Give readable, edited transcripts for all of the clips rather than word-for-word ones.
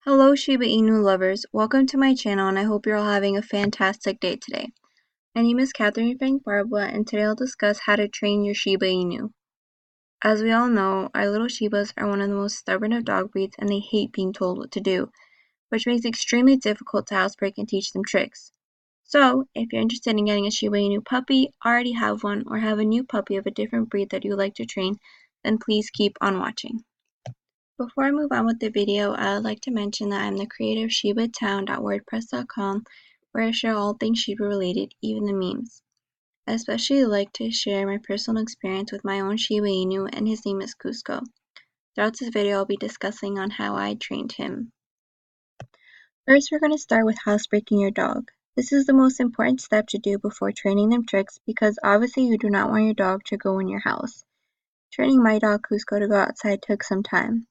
Hello Shiba Inu lovers, welcome to my channel and I hope you're all having a fantastic day today. My name is Catherine Frank Barba and today I'll discuss how to train your Shiba Inu. As we all know, our little Shibas are one of the most stubborn of dog breeds and they hate being told what to do, which makes it extremely difficult to housebreak and teach them tricks. So, if you're interested in getting a Shiba Inu puppy, already have one, or have a new puppy of a different breed that you would like to train, then please keep on watching. Before I move on with the video, I would like to mention that I'm the creator of ShibaTown.wordpress.com, where I share all things Shiba related, even the memes. I especially like to share my personal experience with my own Shiba Inu, and his name is Cusco. Throughout this video, I'll be discussing on how I trained him. First, we're going to start with housebreaking your dog. This is the most important step to do before training them tricks because obviously you do not want your dog to go in your house. Training my dog Cusco to go outside took some time.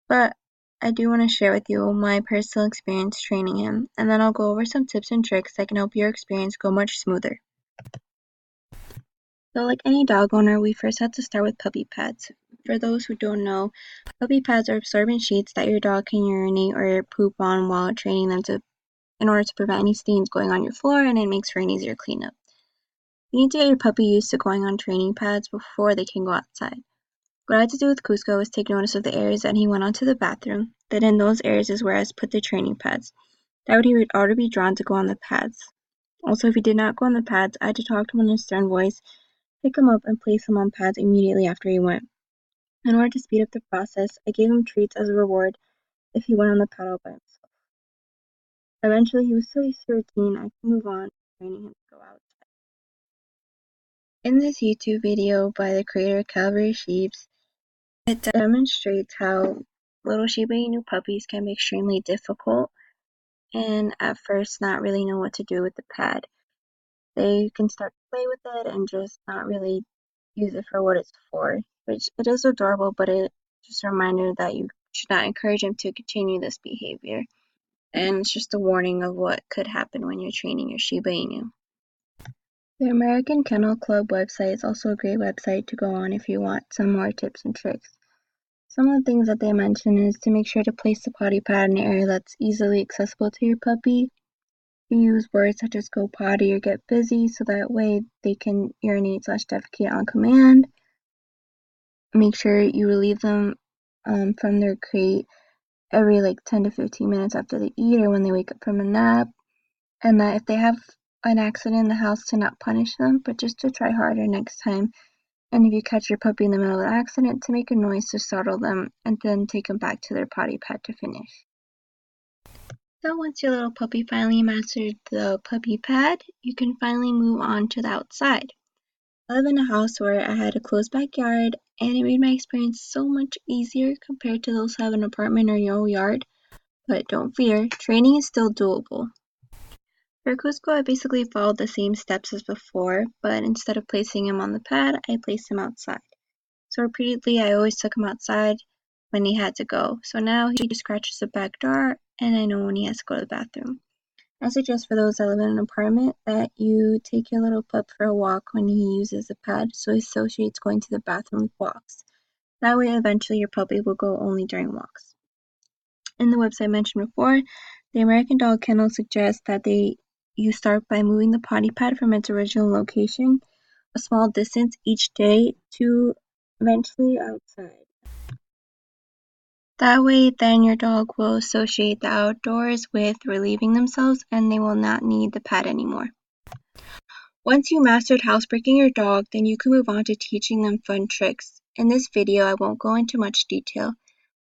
But I do want to share with you my personal experience training him, and then I'll go over some tips and tricks that can help your experience go much smoother. So like any dog owner, we first have to start with puppy pads. For those who don't know, puppy pads are absorbent sheets that your dog can urinate or poop on while training them in order to prevent any stains going on your floor, and it makes for an easier cleanup. You need to get your puppy used to going on training pads before they can go outside. What I had to do with Cusco was take notice of the areas that he went onto the bathroom. Then in those areas is where I put the training pads. That way he would already be drawn to go on the pads. Also, if he did not go on the pads, I had to talk to him in a stern voice, pick him up, and place him on pads immediately after he went. In order to speed up the process, I gave him treats as a reward if he went on the pad all by himself. Eventually, he was so used to routine, I could move on to training him to go outside. In this YouTube video by the creator Calvary Sheeps, it demonstrates how little Shiba Inu puppies can be extremely difficult and at first not really know what to do with the pad. They can start to play with it and just not really use it for what it's for, which it is adorable, but it's just a reminder that you should not encourage them to continue this behavior. And it's just a warning of what could happen when you're training your Shiba Inu. The American Kennel Club website is also a great website to go on if you want some more tips and tricks. Some of the things that they mention is to make sure to place the potty pad in an area that's easily accessible to your puppy. You use words such as go potty or get busy so that way they can urinate/defecate on command. Make sure you relieve them from their crate every 10 to 15 minutes after they eat or when they wake up from a nap. And that if they have an accident in the house, to not punish them, but just to try harder next time. And if you catch your puppy in the middle of the accident, to make a noise to startle them and then take them back to their potty pad to finish. So once your little puppy finally mastered the puppy pad, you can finally move on to the outside. I live in a house where I had a closed backyard and it made my experience so much easier compared to those who have an apartment or your own yard. But don't fear, training is still doable. For Cusco, I basically followed the same steps as before, but instead of placing him on the pad, I placed him outside. So repeatedly, I always took him outside when he had to go. So now he just scratches the back door, and I know when he has to go to the bathroom. I suggest for those that live in an apartment that you take your little pup for a walk when he uses the pad, so he associates going to the bathroom with walks. That way, eventually, your puppy will go only during walks. In the website mentioned before, the American Dog Kennel suggests that you start by moving the potty pad from its original location a small distance each day to eventually outside. That way, then your dog will associate the outdoors with relieving themselves and they will not need the pad anymore. Once you mastered housebreaking your dog, then you can move on to teaching them fun tricks. In this video, I won't go into much detail,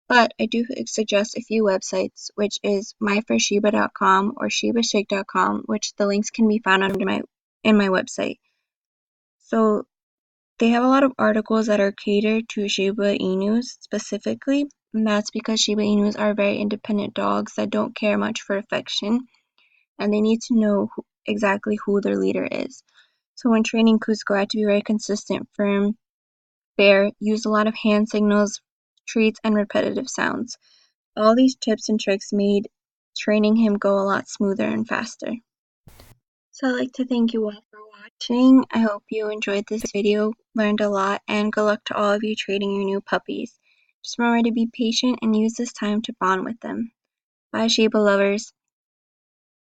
but I do suggest a few websites, which is myfirstshiba.com or shibashake.com, which the links can be found in my website. So they have a lot of articles that are catered to Shiba Inus specifically, and that's because Shiba Inus are very independent dogs that don't care much for affection, and they need to know exactly who their leader is. So when training Cusco, I had to be very consistent, firm, fair, use a lot of hand signals, treats, and repetitive sounds. All these tips and tricks made training him go a lot smoother and faster. So I'd like to thank you all for watching. I hope you enjoyed this video, learned a lot, and good luck to all of you training your new puppies. Just remember to be patient and use this time to bond with them. Bye, Shiba lovers.